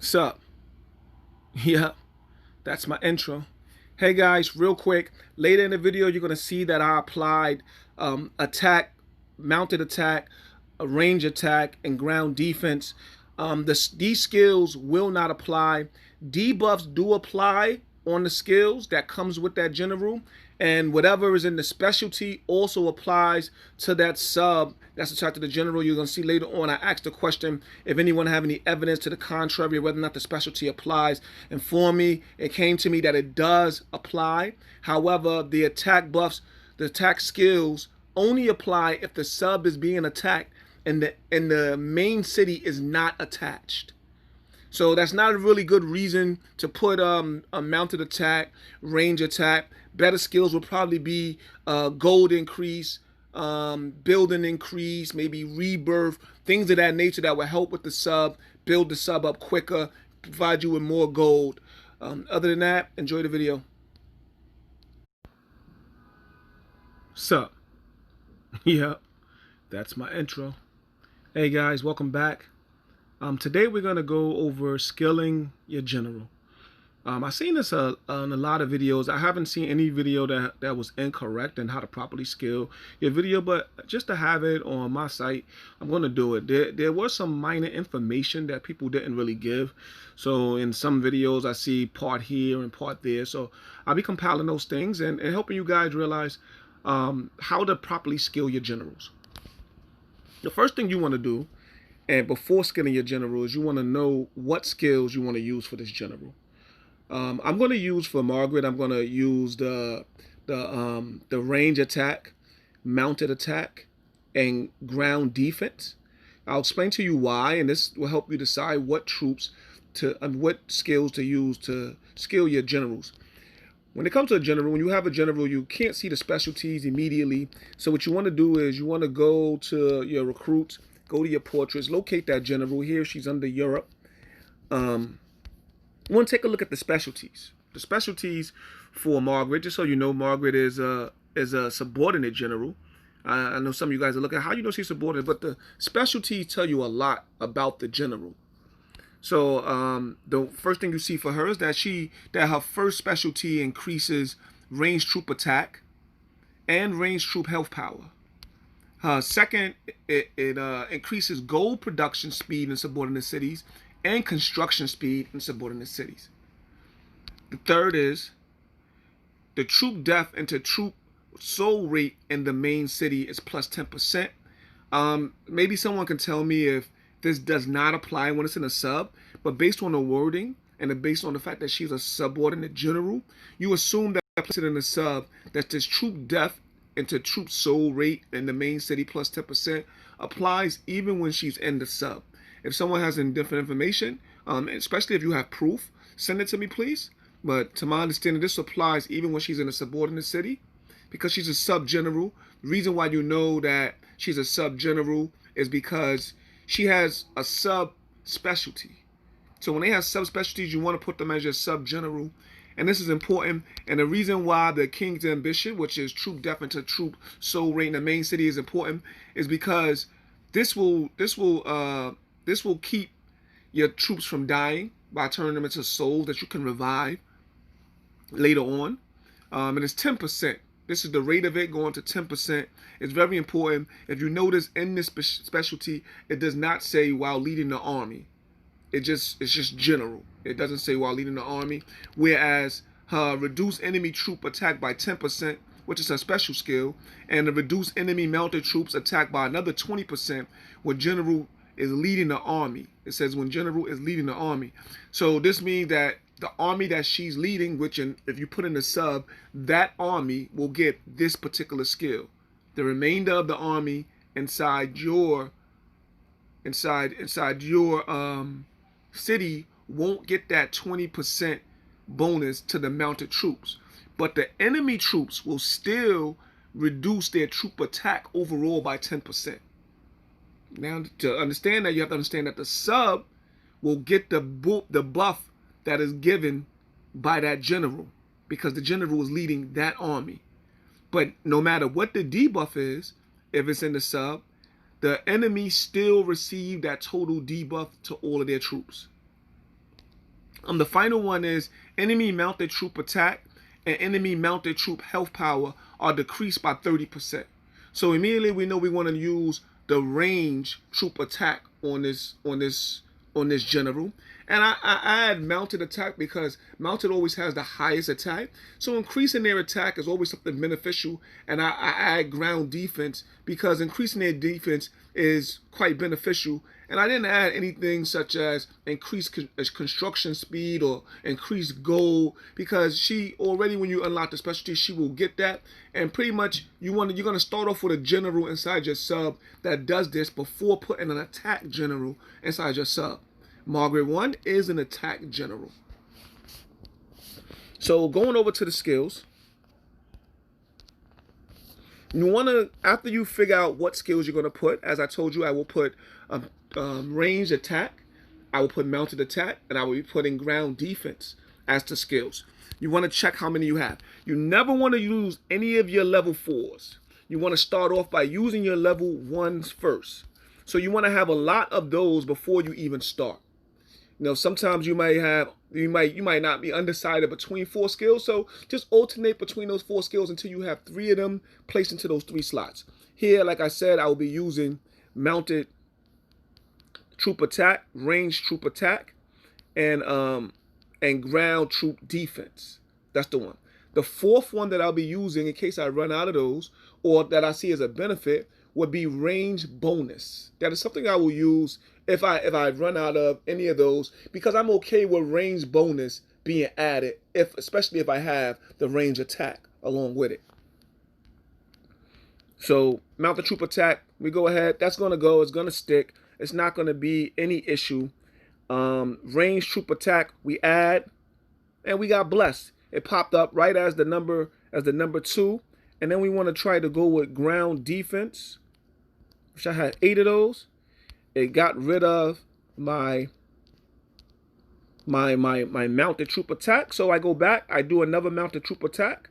Sup? Yep, that's my intro. Hey guys, real quick, later in the video you're going to see that I applied attack, mounted attack, a range attack, and ground defense. These skills will not apply. Debuffs do apply on the skills that comes with that general, and whatever is in the specialty also applies to that sub that's attached to the general. You're going to see later on I asked the question if anyone have any evidence to the contrary, whether or not the specialty applies. And for me, it came to me that it does apply. However, the attack buffs, the attack skills only apply if the sub is being attacked and the main city is not attached. So that's not a really good reason to put a mounted attack, range attack. Better skills would probably be gold increase, building increase, maybe rebirth, things of that nature that will help with the sub, build the sub up quicker, provide you with more gold. Other than that, enjoy the video. Sup? Yep, that's my intro. Hey guys, welcome back. Today we're going to go over skilling your general. I've seen this on a lot of videos. I haven't seen any video that was incorrect in how to properly skill your video, but just to have it on my site, I'm going to do it. There was some minor information that people didn't really give. So in some videos, I see part here and part there. So I'll be compiling those things and helping you guys realize how to properly skill your generals. The first thing you want to do, and before skilling your general, is you want to know what skills you want to use for this general. I'm going to use for Margaret. I'm going to use the range attack, mounted attack, and ground defense. I'll explain to you why, and this will help you decide what troops to and what skills to use to skill your generals. When it comes to a general, when you have a general, you can't see the specialties immediately. So what you want to do is you want to go to your recruits, go to your portraits, locate that general. Here she's under Europe. You want to take a look at the specialties. The specialties for Margaret, just so you know, Margaret is a subordinate general. I know some of you guys are looking at how you know she's subordinate, but the specialties tell you a lot about the general. So the first thing you see for her is that her first specialty increases range troop attack and range troop health power. Second, it increases gold production speed in subordinate cities and construction speed in subordinate cities. The third is the troop depth into troop soul rate in the main city is plus 10%. Maybe someone can tell me if this does not apply when it's in a sub, but based on the wording and based on the fact that she's a subordinate general, you assume that puts it in a sub that this troop depth into troop soul rate in the main city plus 10% applies even when she's in the sub. If someone has any different information, especially if you have proof, send it to me, please. But to my understanding, this applies even when she's in a subordinate city because she's a sub-general. The reason why you know that she's a sub-general is because she has a sub-specialty. So when they have sub-specialties, you want to put them as your sub-general. And this is important. And the reason why the King's Ambition, which is troop depth into troop soul rate in the main city, is important is because this will keep your troops from dying by turning them into souls that you can revive later on. And it's 10%. This is the rate of it going to 10%. It's very important. If you notice in this specialty, it does not say while leading the army. It's just general. It doesn't say while leading the army. Whereas her reduce enemy troop attack by 10%, which is a special skill, and the reduce enemy mounted troops attack by another 20% when general is leading the army. It says when general is leading the army. So this means that the army that she's leading, which if you put in the sub, that army will get this particular skill. The remainder of the army inside your city won't get that 20% bonus to the mounted troops. But the enemy troops will still reduce their troop attack overall by 10%. Now, to understand that, you have to understand that the sub will get the buff that is given by that general because the general is leading that army. But no matter what the debuff is, if it's in the sub, the enemy still receive that total debuff to all of their troops. The final one is enemy mounted troop attack and enemy mounted troop health power are decreased by 30%. So immediately we know we want to use the range troop attack on this general. And I add mounted attack because mounted always has the highest attack. So increasing their attack is always something beneficial. And I add ground defense because increasing their defense is quite beneficial. And I didn't add anything such as increased construction speed or increased gold because she already, when you unlock the specialty, she will get that. And pretty much you're going to start off with a general inside your sub that does this before putting an attack general inside your sub. Margaret 1 is an attack general. So going over to the skills, you want to, after you figure out what skills you're going to put, as I told you, I will put ranged attack, I will put mounted attack, and I will be putting ground defense as the skills. You want to check how many you have. You never want to use any of your level 4s. You want to start off by using your level 1s first. So you want to have a lot of those before you even start. You know, sometimes you might not be undecided between 4 skills, so just alternate between those 4 skills until you have 3 of them placed into those 3 slots. Here, like I said, I will be using mounted troop attack, ranged troop attack, and ground troop defense. That's the one. The 4th one that I'll be using in case I run out of those or that I see as a benefit would be range bonus. That is something I will use if I run out of any of those because I'm okay with range bonus being added, especially if I have the range attack along with it. So mounted troop attack, we go ahead. That's going to go. It's going to stick. It's not going to be any issue. Range troop attack, we add, and we got blessed. It popped up right as the number 2, and then we want to try to go with ground defense, which I had 8 of those. It got rid of my mounted troop attack. So I go back, I do another mounted troop attack.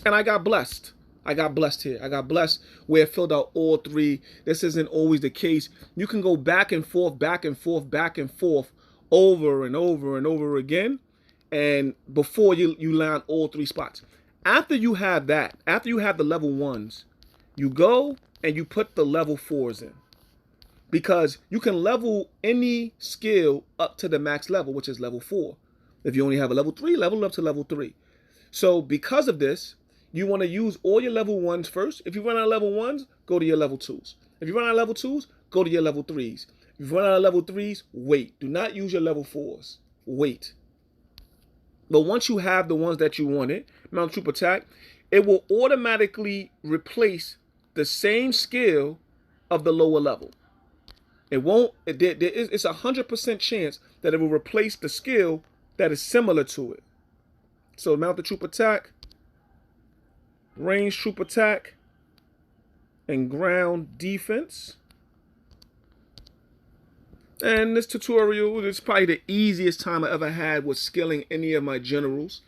And I got blessed. I got blessed here. I got blessed where it filled out all 3. This isn't always the case. You can go back and forth, back and forth, back and forth, over and over and over again. And before you land all 3 spots. After you have that, after you have the level 1s, you go and you put the level 4s in. Because you can level any skill up to the max level, which is level 4. If you only have a level 3, level up to level 3. So because of this, you want to use all your level 1s first. If you run out of level 1s, go to your level 2s. If you run out of level 2s, go to your level 3s. If you run out of level 3s, wait. Do not use your level 4s. Wait. But once you have the ones that you wanted, mounted troop attack, it will automatically replace the same skill of the lower level. It won't. It's 100% chance that it will replace the skill that is similar to it. So mounted troop attack, ranged troop attack, and ground defense. And this tutorial is probably the easiest time I ever had with skilling any of my generals.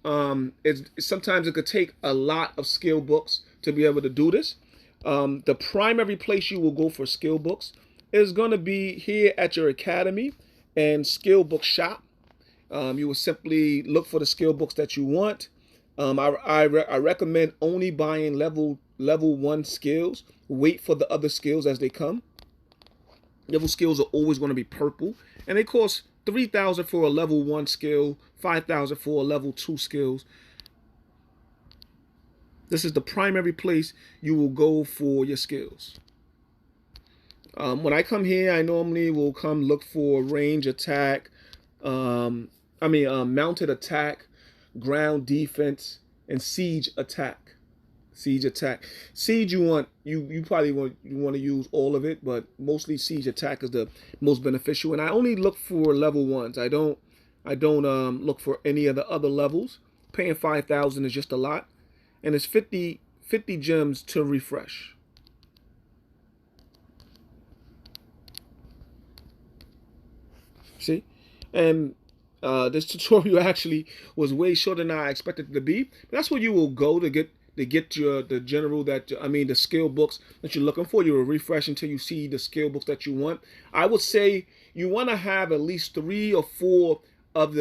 Sometimes it could take a lot of skill books to be able to do this. The primary place you will go for skill books is going to be here at your academy and skill book shop. You will simply look for the skill books that you want. I recommend only buying level 1 skills. Wait for the other skills as they come. Level skills are always going to be purple, and they cost $3,000 for a level 1 skill, $5,000 for a level 2 skills. This is the primary place you will go for your skills. When I come here, I normally will come look for range attack, mounted attack, ground defense, and siege attack. Siege attack. Siege you probably want to use all of it, but mostly siege attack is the most beneficial. And I only look for level 1s. I don't look for any of the other levels. Paying 5,000 is just a lot, and it's 50 gems to refresh. See, and this tutorial actually was way shorter than I expected it to be. But that's where you will go to get to get the general the skill books that you're looking for. You will refresh until you see the skill books that you want. I would say you want to have at least 3 or 4 of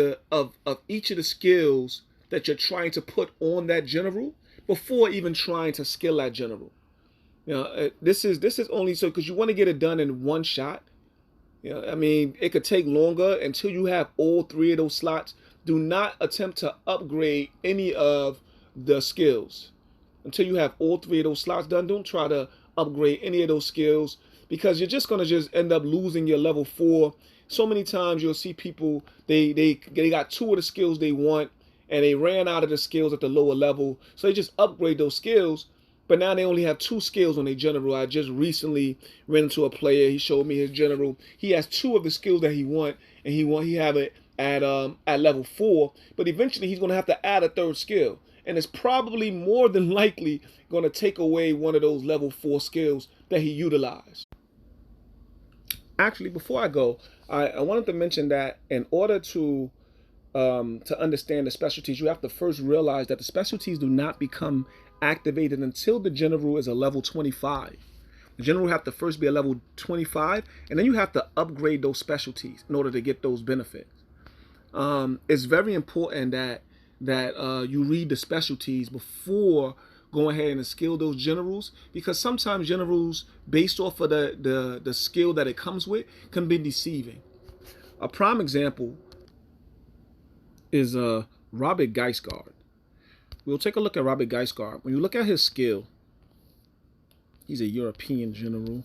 each of the skills that you're trying to put on that general before even trying to skill that general. This is only so because you want to get it done in one shot. It could take longer until you have all 3 of those slots. Do not attempt to upgrade any of the skills until you have all 3 of those slots done. Don't try to upgrade any of those skills because you're just gonna end up losing your level 4. So many times you'll see people they got 2 of the skills they want and they ran out of the skills at the lower level, so they just upgrade those skills. But now they only have 2 skills on their general. I just recently ran into a player. He showed me his general. He has 2 of the skills that he want, and he have it at level 4. But eventually he's going to have to add a 3rd skill, and it's probably more than likely going to take away one of those level 4 skills that he utilized. Actually, before I go, I wanted to mention that in order to understand the specialties, you have to first realize that the specialties do not become activated until the general is a level 25. The general have to first be a level 25, and then you have to upgrade those specialties in order to get those benefits. It's very important that you read the specialties before going ahead and skill those generals, because sometimes generals, based off of the skill that it comes with, can be deceiving. A prime example is Robert Geisgard. We'll take a look at Robert Geisgard. When you look at his skill, he's a European general.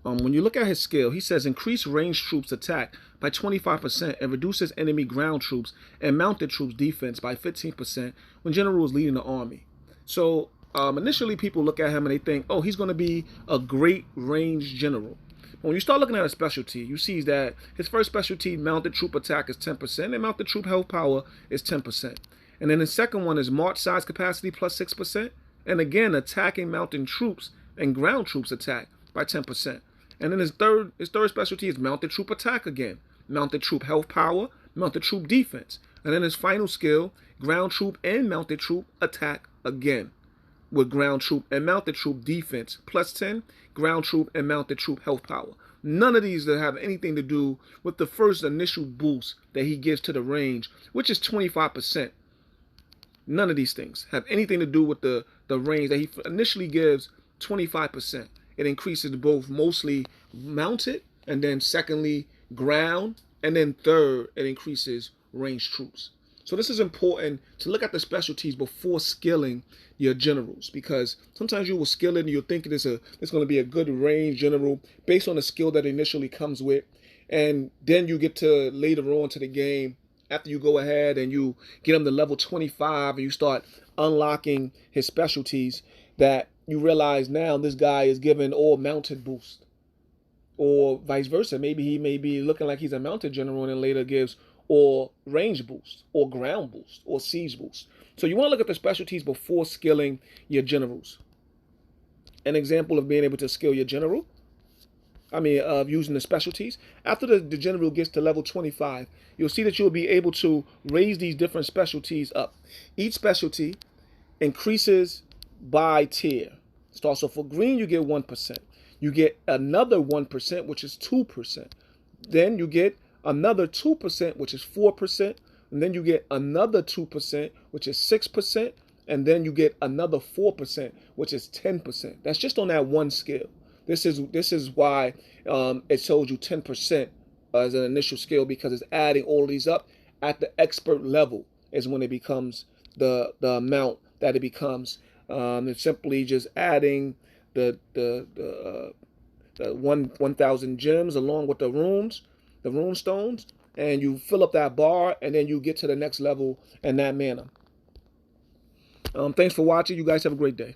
When you look at his skill, he says increase ranged troops attack by 25% and reduces enemy ground troops and mounted troops defense by 15% when general is leading the army. So initially people look at him and they think, oh, he's going to be a great ranged general. When you start looking at a specialty, you see that his first specialty, mounted troop attack, is 10%, and mounted troop health power is 10%. And then the second one is march size capacity plus 6. And again, attacking mounted troops and ground troops attack by 10%. And then his third specialty is mounted troop attack again. Mounted troop health power, mounted troop defense. And then his final skill, ground troop and mounted troop attack again. With ground troop and mounted troop defense plus 10, ground troop and mounted troop health power. None of these that have anything to do with the first initial boost that he gives to the range, which is 25%. None of these things have anything to do with the range that he initially gives, 25%. It increases both mostly mounted, and then secondly ground, and then third it increases ranged troops. So this is important to look at the specialties before skilling your generals, because sometimes you will skill it and you'll think it's going to be a good range general based on the skill that initially comes with, and then you get to later on to the game, after you go ahead and you get him to level 25 and you start unlocking his specialties, that you realize now this guy is given all mounted boost, or vice versa. Maybe he may be looking like he's a mounted general and then later gives or range boost, or ground boost, or siege boost. So you want to look at the specialties before skilling your generals. An example of being able to skill your general, of using the specialties. After the general gets to level 25, you'll see that you'll be able to raise these different specialties up. Each specialty increases by tier. So for green, you get 1%. You get another 1%, which is 2%. Then you get another 2%, which is 4%. And then you get another 2%, which is 6%. And then you get another 4%, which is 10%. That's just on that one skill. This is why it shows you 10% as an initial skill, because it's adding all these up. At the expert level is when it becomes the amount that it becomes. It's simply just adding the 1,000 gems along with the runes, the rune stones, and you fill up that bar, and then you get to the next level in that manner. Thanks for watching. You guys have a great day.